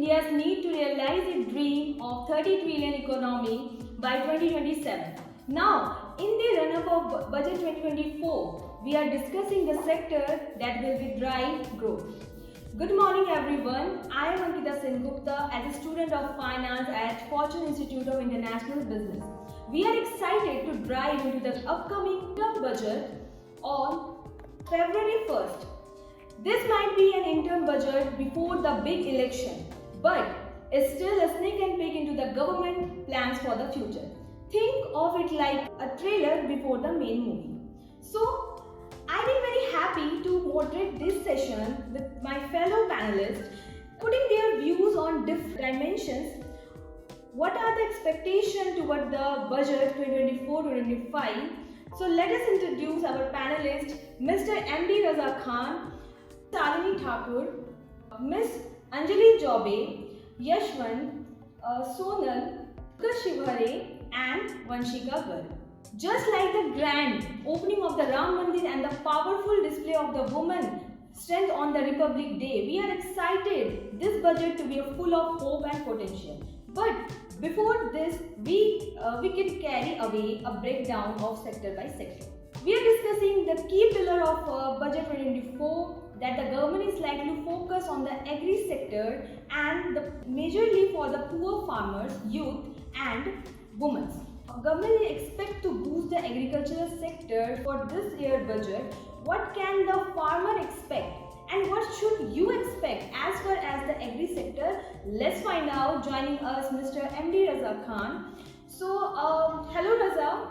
India's need to realize its dream of 30 trillion economy by 2027. Now, in the run-up of Budget 2024, we are discussing the sector that will drive growth. Good morning everyone, I am Ankita Sengupta as a student of finance at Fortune Institute of International Business. We are excited to dive into the upcoming interim budget on February 1st. This might be an interim budget before the big election, but it's still a sneak and peek into the government plans for the future. Think of it like a trailer before the main movie. So, I've been very happy to moderate this session with my fellow panelists, putting their views on different dimensions. What are the expectations toward the budget 2024-2025? So let us introduce our panelists, Mr. M.D. Raza Khan, Salini Thakur, Ms. Anjali Jaube, Yashwant, Sonal, Shivhare and Vanshika Garg. Just like the grand opening of the Ram Mandir and the powerful display of the woman strength on the Republic Day, we are excited this budget to be full of hope and potential. But before this, we can carry away a breakdown of sector by sector. We are discussing the key pillar of Budget 2024 that the government is likely to focus on the agri sector and majorly for the poor farmers, youth and women. Government expect to boost the agricultural sector for this year budget. What can the farmer expect? And what should you expect as far as the agri sector? Let's find out. Joining us, Mr. M.D. Raza Khan. So, hello Raza.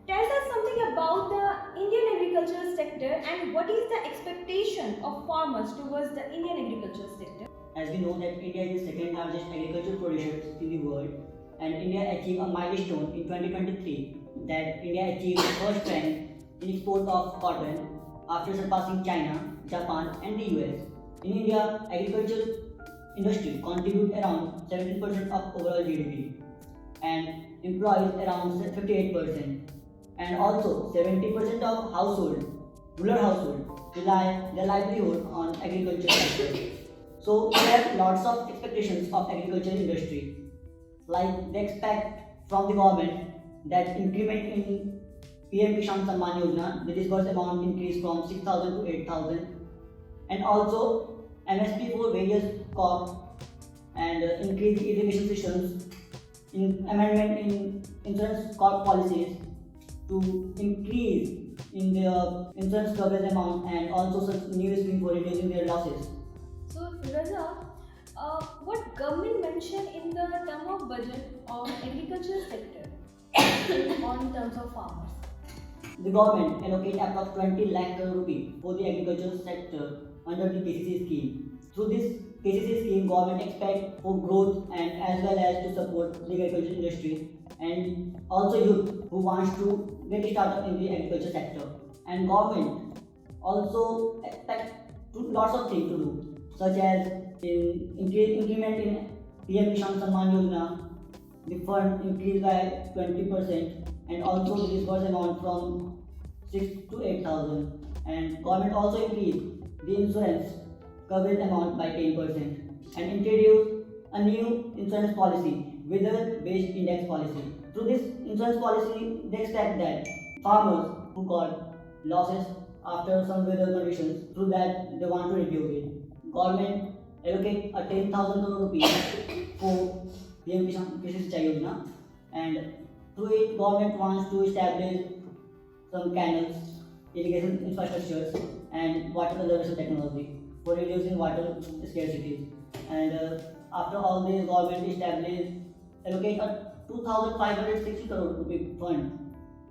Tell us something about the Indian agricultural sector and what is the expectation of farmers towards the Indian agricultural sector? As we know that India is the second largest agricultural producer in the world, and India achieved a milestone in 2023 that India achieved the first rank in export of cotton after surpassing China, Japan and the US. In India, agricultural industry contributes around 17% of overall GDP and employs around 58%. And also 70% of rural households rely their livelihood on agriculture sector. So we have lots of expectations of agricultural industry. Like they expect from the government that increment in PM KISAN Samman Yojana, the disbursed amount increase from 6,000 to 8,000, and also MSP for various crops and increase irrigation systems, in amendment in insurance crop policies to increase in their insurance coverage amount, and also some new scheme for reducing their losses. So Raza, what government mentioned in the term of budget of agricultural sector on terms of farmers? The government allocate approx 20 lakh crore rupee for the agricultural sector under the KCC scheme. Through this KCC scheme, government expect for growth and as well as to support the agricultural industry and also youth who wants to get started in the agriculture sector. And government also expect lots of things to do, such as increment in PM KISAN Samman Yojana, the fund increased by 20%, and also the disbursed amount from 6 to 8,000. And government also increased the insurance coverage amount by 10% and introduced a new insurance policy, weather-based index policy. Through this insurance policy, they expect that farmers who got losses after some weather conditions, through that they want to reduce it. Government allocate a 10,000 crore rupees for PM KISAN Yojana, and through it government wants to establish some canals, irrigation infrastructures and water conservation technology for reducing water scarcity. And after all this, government allocate a 2,560 crore rupee fund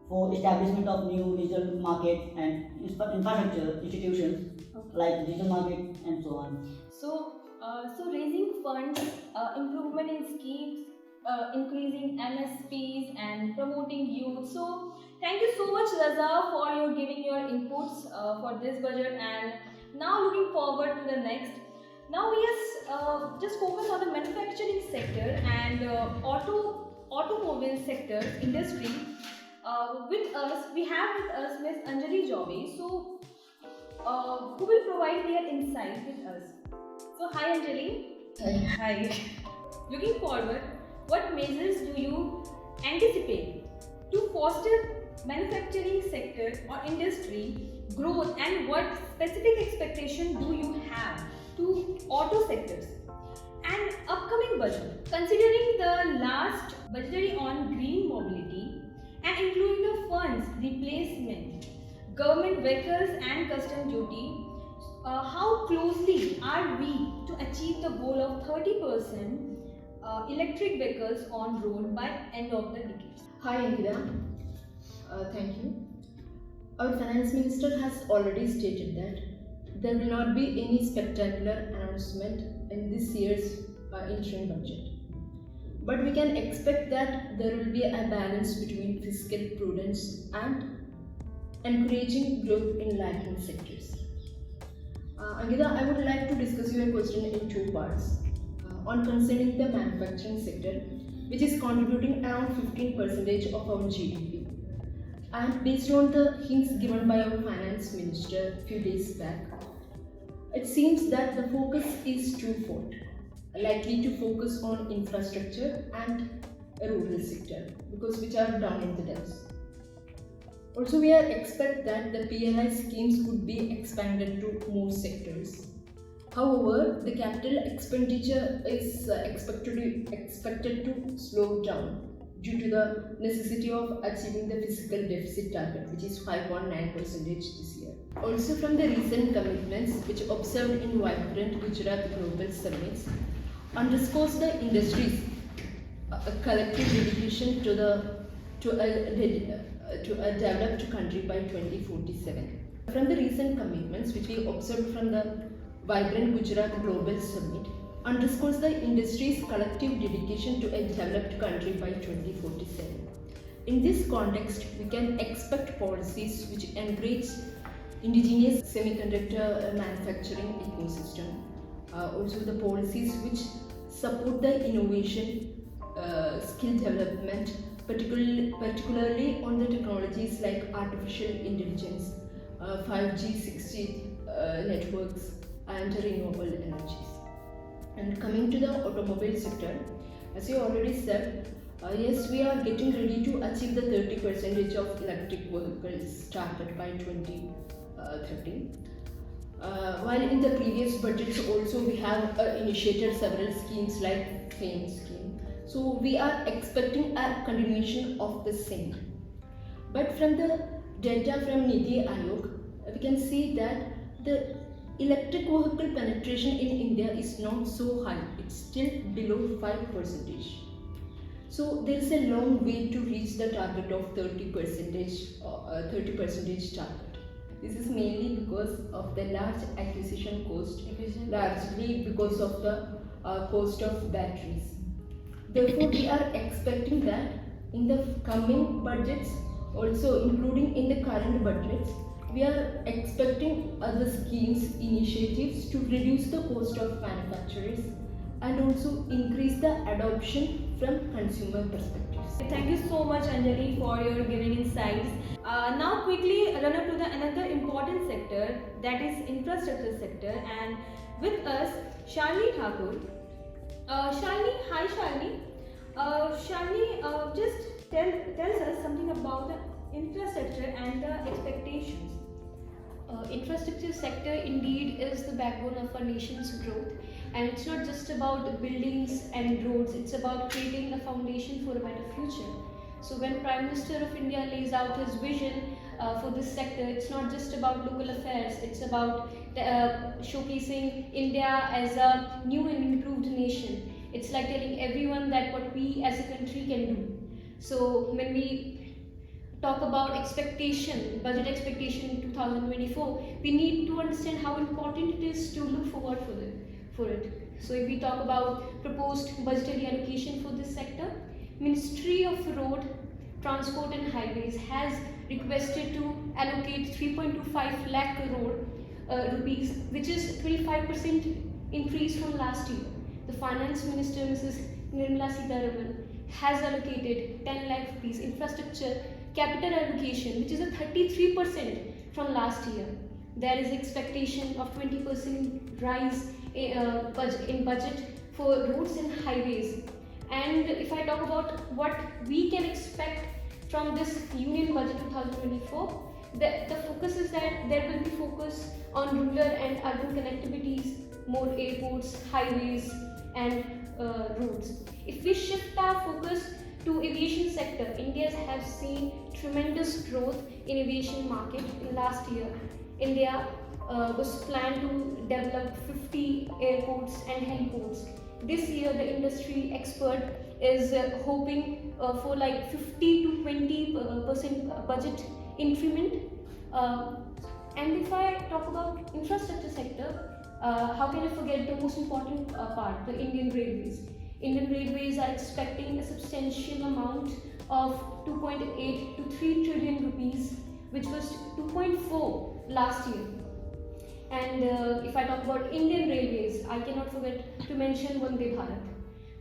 for establishment of new digital market and infrastructure institutions like digital market and so on. So raising funds, improvement in schemes, increasing MSPs and promoting youth. So thank you so much Raza for your giving your inputs for this budget, and now looking forward to the next. Now we just focus on the manufacturing sector and automobile sector industry. We have with us Ms. Anjali Jaube, who will provide their insight with us. So hi Anjali. Hi. Looking forward, what measures do you anticipate to foster manufacturing sector or industry growth, and what specific expectation do you have to auto sectors and upcoming budget? Considering the last budgetary on green mobility and including the funds replacement, government vehicles and custom duty, how closely are we to achieve the goal of 30% electric vehicles on road by end of the decade? Hi Ankita, thank you. Our finance minister has already stated that there will not be any spectacular announcement in this year's interim budget. But we can expect that there will be a balance between fiscal prudence and encouraging growth in lagging sectors. Ankita, I would like to discuss your question in two parts. On concerning the manufacturing sector, which is contributing around 15% of our GDP. And based on the hints given by our finance minister a few days back, it seems that the focus is twofold, likely to focus on infrastructure and a rural sector, because which are down in the depths. Also, we are expect that the PLI schemes could be expanded to more sectors. However, the capital expenditure is expected to slow down due to the necessity of achieving the fiscal deficit target, which is 5.9% this year. Also, from the recent commitments which observed in Vibrant Gujarat Global Summits, underscores the industry's collective dedication to a developed country by 2047. From the recent commitments which we observed from the Vibrant Gujarat Global Summit, underscores the industry's collective dedication to a developed country by 2047. In this context, we can expect policies which encourage indigenous semiconductor manufacturing ecosystem. Also, the policies which support the innovation, skill development, particularly on the technologies like artificial intelligence, 5G, 6G networks, and renewable energies. And coming to the automobile sector, as you already said, yes, we are getting ready to achieve the 30% of electric vehicles target by 2030. While in the previous budgets also we have initiated several schemes like FAME scheme. So we are expecting a continuation of the same. But from the data from Niti Aayog, we can see that the electric vehicle penetration in India is not so high. It's still below 5%. So there is a long way to reach the target of 30% target. This is mainly because of the large acquisition cost, largely because of the cost of batteries. Therefore, we are expecting that in the coming budgets, also including in the current budgets, we are expecting other schemes, initiatives to reduce the cost of manufacturers and also increase the adoption from consumer perspectives. Thank you so much, Anjali, for your giving insights. Now quickly run up to the another important sector, that is infrastructure sector, and with us Shalini Thakur. Shalini, hi Shalini. Shalini, just tells us something about the infrastructure and the expectations. Infrastructure sector indeed is the backbone of our nation's growth, and it's not just about buildings and roads, it's about creating a foundation for a better future. So when Prime Minister of India lays out his vision for this sector, it's not just about local affairs, it's about showcasing India as a new and improved nation. It's like telling everyone that what we as a country can do. So when we talk about expectation, budget expectation in 2024, we need to understand how important it is to look forward for it. So if we talk about proposed budgetary allocation for this sector, Ministry of Road, Transport and Highways has requested to allocate 3.25 lakh crore rupees, which is 25% increase from last year. The Finance Minister, Mrs. Nirmala Sitharaman, has allocated 10 lakh rupees infrastructure capital allocation, which is a 33% from last year. There is expectation of 20% rise in budget for roads and highways. And if I talk about what we can expect from this Union Budget 2024, the focus is that there will be focus on rural and urban connectivities, more airports, highways, and roads. If we shift our focus to aviation sector, India has seen tremendous growth in aviation market in last year. India was planned to develop 50 airports and heliports. This year, the industry expert is hoping for like 50 to 20% budget increment. And if I talk about infrastructure sector, how can I forget the most important part, the Indian Railways. Indian Railways are expecting a substantial amount of 2.8 to 3 trillion rupees, which was 2.4 last year. And if I talk about Indian Railways, I cannot forget to mention Vande Bharat.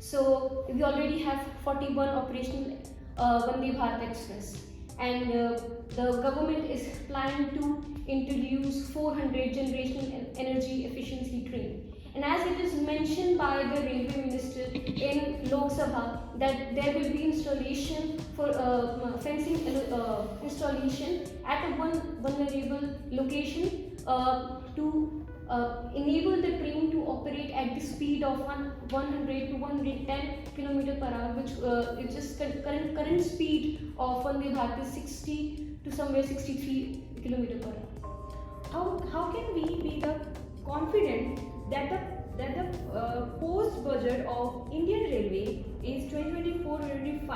So we already have 41 operational Vande Bharat Express, and the government is planning to introduce 400 generational energy efficiency train. And as it is mentioned by the railway minister in Lok Sabha, that there will be installation for fencing installation at a vulnerable location to enable the train to operate at the speed of 100 to 110 km per hour, which is current speed of Vande Bharat is 60 to somewhere 63 km per hour. How can we be the confident that the post budget of Indian Railway is 2024-25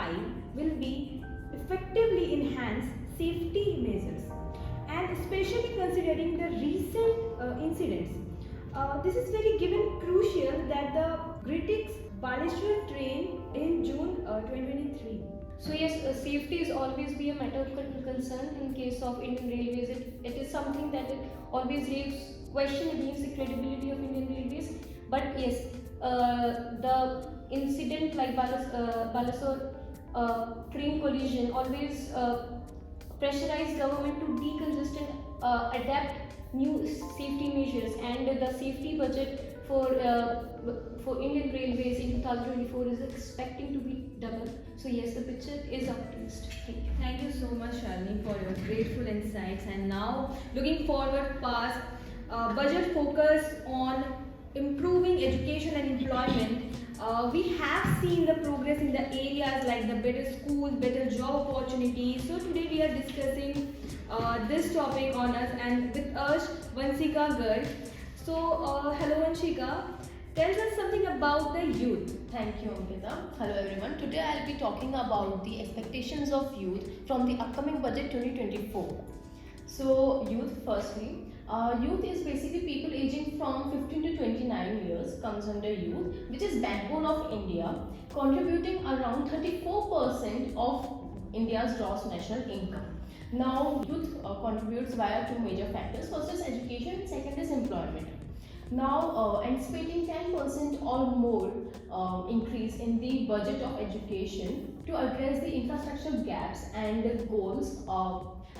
will be effectively enhance safety measures, and especially considering the recent incidents. This is very given crucial that the British Ballister train in June 2023. So yes, safety is always be a matter of concern in case of Indian Railways. It is something that it always raises question against the credibility of Indian Railways. But yes, the incident like Balasore train collision always pressurize government to decongest and adapt new safety measures, and the safety budget for Indian Railways in 2024 is expecting to be double. So yes, the picture is optimistic. Thank you. Thank you so much, Shalini, for your grateful insights. And now, looking forward past budget focus on improving education and employment. We have seen the progress in the areas like the better schools, better job opportunities. So today we are discussing this topic on us, and with us Vanshika Garg. So hello Vanshika, tell us something about the youth. Thank you, Ankita. Hello everyone. Today I'll be talking about the expectations of youth from the upcoming budget 2024. So youth, firstly, youth is basically people aging from 15 to 29 years comes under youth, which is backbone of India, contributing around 34% of India's gross national income. Now, youth contributes via two major factors. First is education, second is employment. Now, anticipating 10% or more increase in the budget of education to address the infrastructure gaps and goals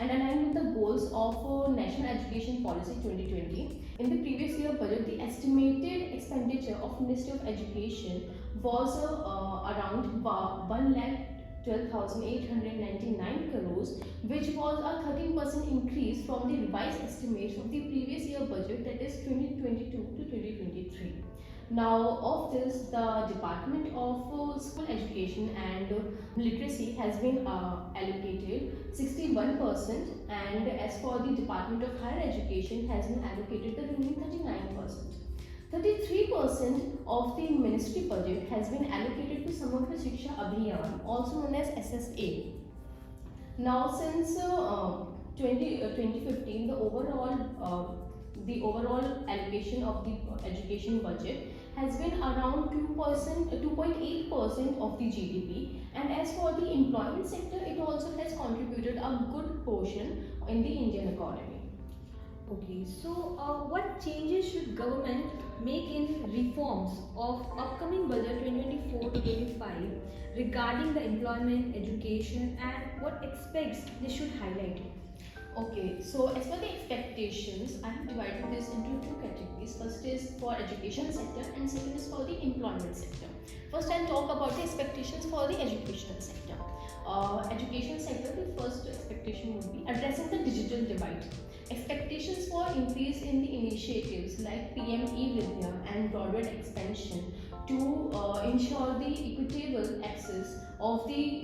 and align with the goals of National Education Policy 2020. In the previous year budget, the estimated expenditure of Ministry of Education was around 1,12,899 crores, which was a 13% increase from the revised estimates of the previous year budget, that is 2022 to 2023. Now, of this, the Department of School Education and Literacy has been allocated 61%, and as for the Department of Higher Education has been allocated the remaining 39%. 33% of the ministry budget has been allocated to Samagra Shiksha Abhiyan, also known as SSA. Now, since 2015, the overall allocation of the education budget has been around 2.8% of the GDP, and as for the employment sector, it also has contributed a good portion in the Indian economy. Okay, so what changes should government make in reforms of upcoming budget 2024 to 25 regarding the employment, education, and what aspects they should highlight? Okay, so as per the expectations, I have divided this into two categories. categories. First is for education sector and second is for the employment sector. First I'll talk about the expectations for the educational sector. Education sector, the first expectation would be addressing the digital divide. Expectations for increase in the initiatives like PM e-Vidya and broadband expansion to ensure the equitable access of the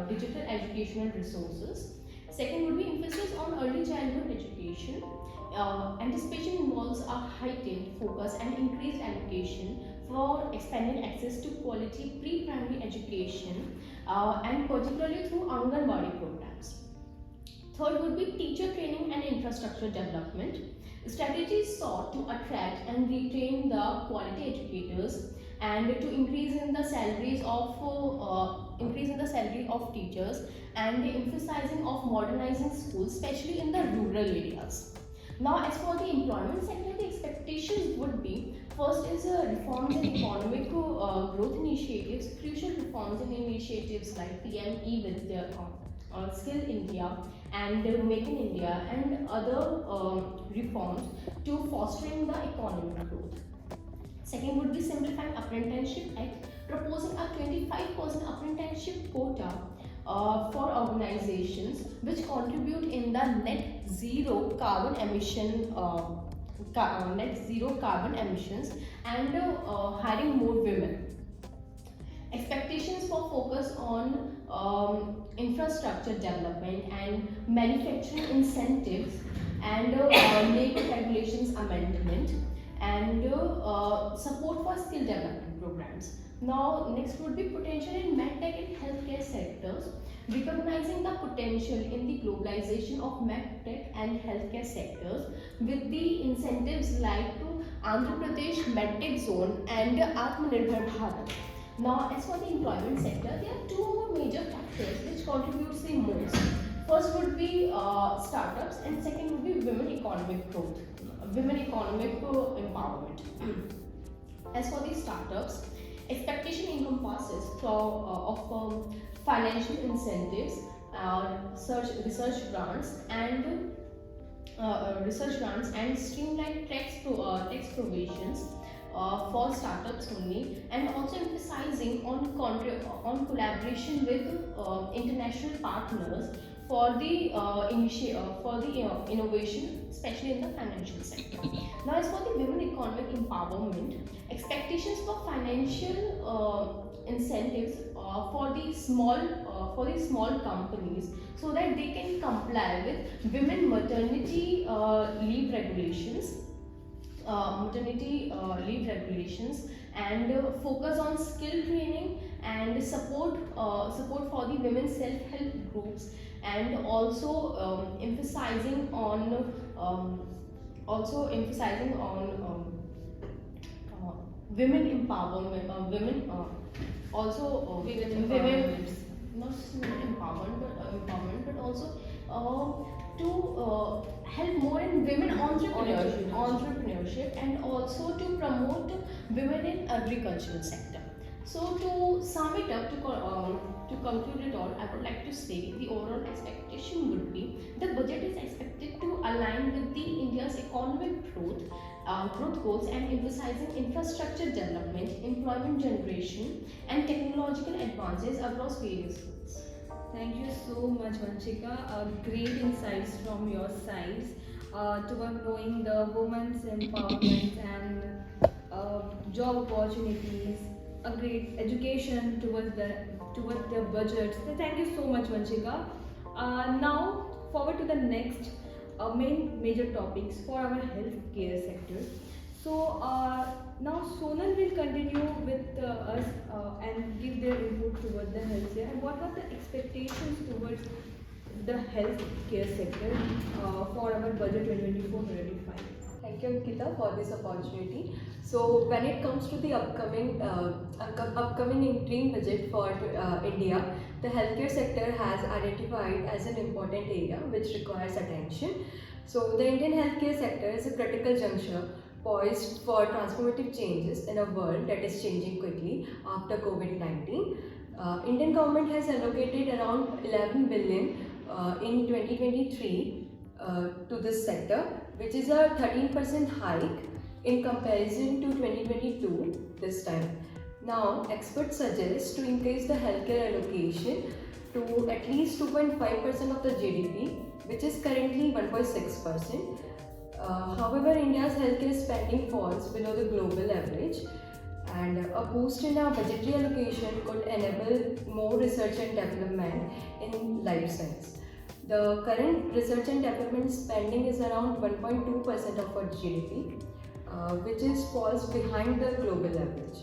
digital educational resources. Second would be emphasis on early childhood education. Anticipation involves a heightened focus and increased allocation for expanding access to quality pre-primary education and particularly through Anganwadi programs. Third would be teacher training and infrastructure development. Strategies sought to attract and retain the quality educators and to increase in the salaries of teachers and the emphasizing of modernizing schools, especially in the rural areas. Now, as for the employment sector, the expectations would be first is reforms in economic growth initiatives, crucial reforms in initiatives like PM e-Vidya, Skill India and Make in India and other reforms to fostering the economic growth. Second would be simplifying Apprenticeship Act, proposing a 25% apprenticeship quota for organizations which contribute in the net zero carbon emissions and hiring more women. Expectations for focus on infrastructure development and manufacturing incentives and labor regulations amendment and support for skill development programs. Now, next would be potential in medtech and healthcare sectors, recognizing the potential in the globalization of medtech and healthcare sectors with the incentives like to Andhra Pradesh medtech zone and Atmanirbhar Bharat. Now, as for the employment sector, there are two more major factors which contributes the most. First would be startups and second would be women economic growth, women economic empowerment. As for the startups, expectation encompasses of financial incentives, research grants and streamlined tax provisions for startups only, and also emphasizing on collaboration with international partners for the innovation, especially in the financial sector. Now, as for the women economic empowerment, expectations for financial incentives for the small companies so that they can comply with women maternity leave regulations. And focus on skill training and support for the women self-help groups, and also emphasizing on women empowerment, not just women empowerment, but also to help more in women entrepreneurship and also to promote women in agricultural sector. So to sum it up, to conclude it all, I would like to say the overall expectation would be the budget is expected to align with the India's economic growth goals and emphasizing infrastructure development, employment generation and technological advances across various fields. Thank you so much, Vanshika. Great insights from your sides toward knowing the women's empowerment and job opportunities, a great education towards the budget. So thank you so much, Vanshika. Now forward to the next main major topics for our healthcare sector. So now Sonal will continue with us and give their input towards the healthcare and what are the expectations towards the healthcare sector for our budget 2024-2025. Thank you, Ankita, for this opportunity. So, when it comes to the upcoming interim budget for India, the healthcare sector has identified as an important area which requires attention. So, the Indian healthcare sector is a critical juncture poised for transformative changes in a world that is changing quickly after COVID-19. Indian government has allocated around 11 billion in 2023 to this sector, which is a 13% hike in comparison to 2022 this time. Now, experts suggest to increase the healthcare allocation to at least 2.5% of the GDP, which is currently 1.6%. However, India's healthcare spending falls below the global average, and a boost in our budgetary allocation could enable more research and development in life science. The current research and development spending is around 1.2% of our GDP, which falls behind the global average.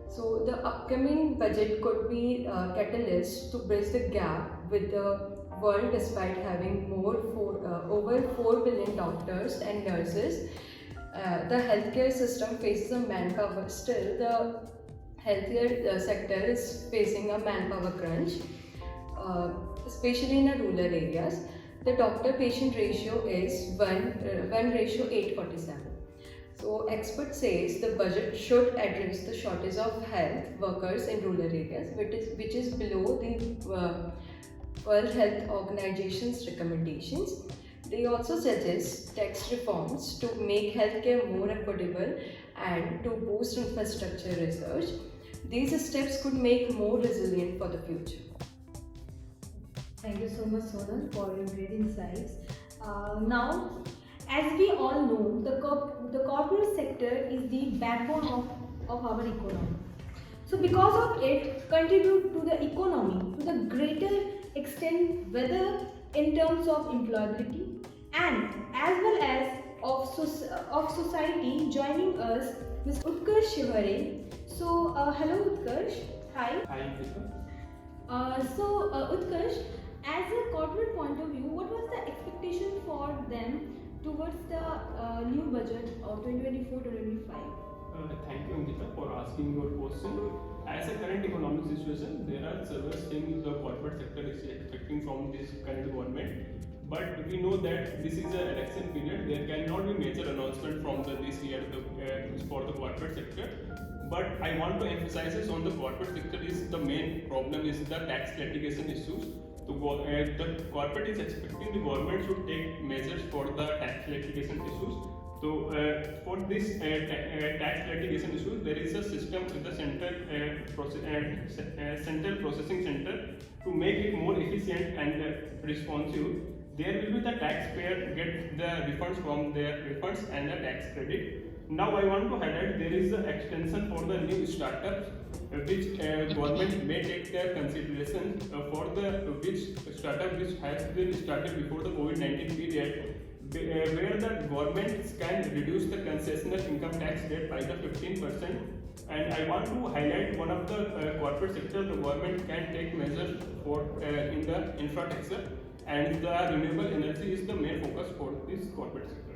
So the upcoming budget could be a catalyst to bridge the gap with the world. Despite having over 4 billion doctors and nurses, the healthcare system faces a manpower. Still, the healthcare sector is facing a manpower crunch, especially in the rural areas. The doctor-patient ratio is 1:847. So expert says the budget should address the shortage of health workers in rural areas, which is below the World Health Organization's recommendations. They also suggest tax reforms to make healthcare more affordable and to boost infrastructure research. These steps could make more resilient for the future. Thank you so much, Sonal, for your great insights. Now, as we all know, the corporate sector is the backbone of our economy. So because of it, contribute to the economy to the greater extent, whether in terms of employability and as well as of society. Joining us, Ms. Utkarsh Shivare. So, hello Utkarsh. Hi. Hi, Krishna. Utkarsh, as a corporate point of view, what was the expectation for them towards the new budget of 2024-2025? Thank you, Ankita, for asking your question. As a current economic situation, there are several things the corporate sector is expecting from this current government. But we know that this is an election period. There cannot be major announcement from this year for the corporate sector. But I want to emphasize on the corporate sector is the main problem is the tax litigation issues. The corporate is expecting the government should take measures for the tax litigation issues. So for this tax litigation issues, there is a system with the central processing center to make it more efficient and responsive. There will be the taxpayer get the refunds from their refunds and the tax credit. Now I want to highlight there is an extension for the new startups which government may take their consideration for the which startup which has been started before the COVID-19 period, where the government can reduce the concessional income tax rate by the 15%. And I want to highlight one of the corporate sector the government can take measures for in the infrastructure, and the renewable energy is the main focus for this corporate sector.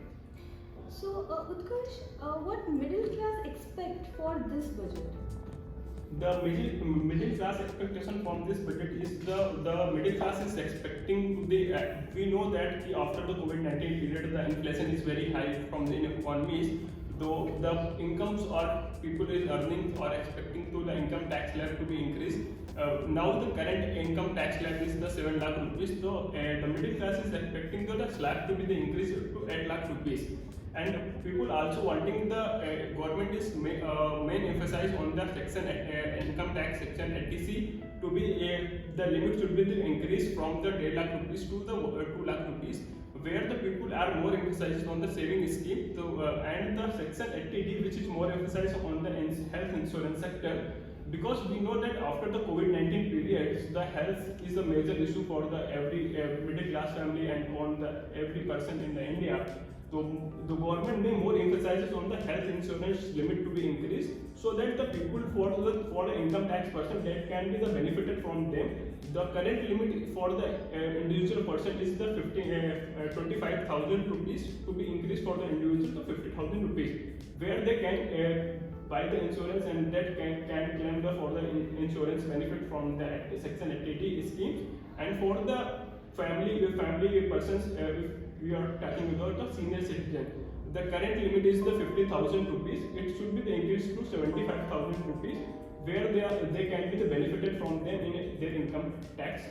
So, Utkarsh, what middle class expect for this budget? The middle class expectation from this budget is the middle class is expecting to the we know that after the COVID-19 period the inflation is very high from the economies, though the incomes or people is earning or expecting to the income tax slab to be increased. Now the current income tax slab is the 7 lakh rupees, so the middle class is expecting the slab to be the increase to 8 lakh rupees. And people also wanting the government is main emphasis on the section income tax section 80C to be the limit should be the increase from the 10 lakh rupees to the 2 lakh rupees, where the people are more emphasized on the saving scheme. So and the section 80D which is more emphasized on the health insurance sector, because we know that after the COVID-19 period the health is a major issue for the every middle class family and on the every person in the India. So the government may more emphasizes on the health insurance limit to be increased, so that the people for the income tax person that can be the benefited from them. The current limit for the individual person is the 25,000 rupees to be increased for the individual to 50,000 rupees, where they can buy the insurance and that can claim for the insurance benefit from the section 80 schemes. And for the family persons, we are talking about the senior citizen, the current limit is the 50,000 rupees. It should be the increase to 75,000 rupees, where they can be the benefited from them in their income tax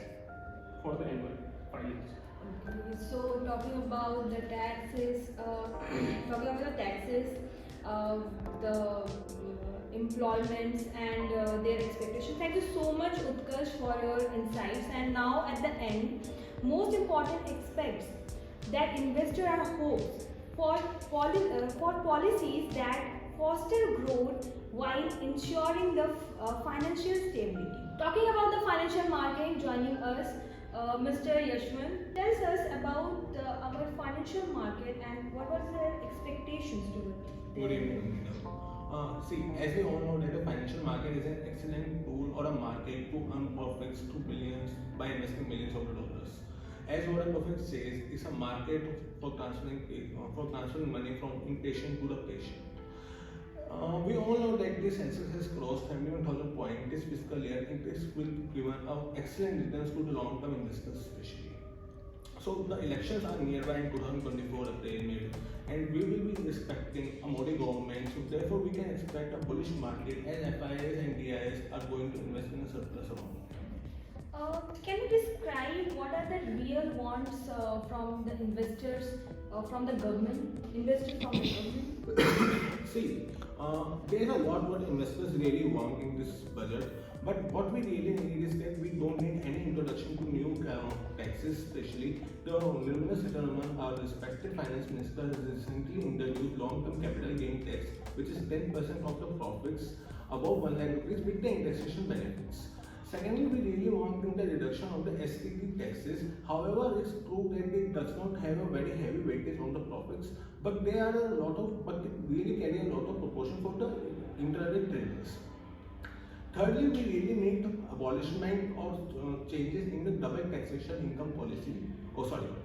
for the annual 5 years. So talking about the taxes, the employments and their expectations. Thank you so much, Utkarsh, for your insights. And now at the end, most important aspects that investor are hopes for policies that foster growth while ensuring the financial stability. Talking about the financial market, joining us, Mr. Yashwant tells us about our financial market and what was their expectations to it. Good evening. See, as we all know that the financial market is an excellent tool or a market to earn profits to billions by investing millions of dollars. As Warren Buffett says, it's a market for transferring money from impatient to the patient. We all know that the census has crossed 71,000 points this fiscal year and this will give excellent returns to the long-term investors especially. So the elections are nearby in 2024 April, May, and we will be expecting a Modi government. So therefore we can expect a bullish market as FIIs and DIs are going to invest in a surplus amount. Can you describe what are the real wants from the investors, from the government, investors from the government? See, there is a lot what investors really want in this budget, but what we really need is that we don't need any introduction to new taxes, especially the Nirmala Sitharaman, our respected finance minister, has recently introduced long-term capital gain tax, which is 10% of the profits above 1 lakh rupees with the indexation benefits. Secondly, we really want the reduction of the STT taxes. However, it's true that it does not have a very heavy weightage on the profits, but they are but they really carry a lot of proportion for the intraday traders. Thirdly, we really need the abolishment or changes in the double taxation income policy,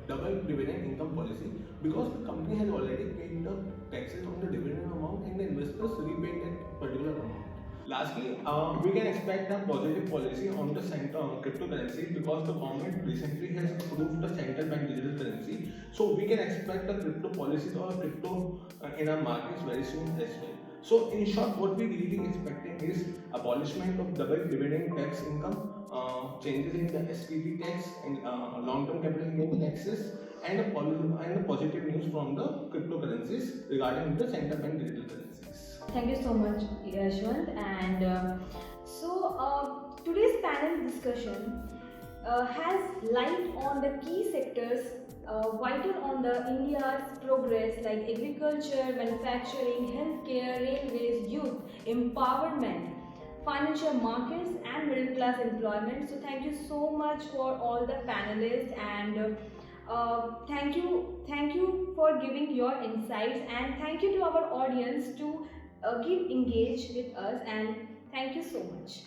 double dividend income policy, because the company has already paid the taxes on the dividend amount and the investors repaid that particular amount. Lastly, we can expect a positive policy on the cryptocurrency because the government recently has approved the central bank digital currency. So we can expect a crypto policy or crypto in our markets very soon as well. So in short, what we really expecting is abolishment of double dividend tax income, changes in the SPT tax and long-term capital gain taxes, and a positive news from the cryptocurrencies regarding the central bank digital currencies. Thank you so much, Yashwant. And today's panel discussion has light on the key sectors vital on the India's progress like agriculture, manufacturing, healthcare, railways, youth, empowerment, financial markets and middle class employment. So thank you so much for all the panelists and thank you for giving your insights, and thank you to our audience to keep engaged with us, and thank you so much.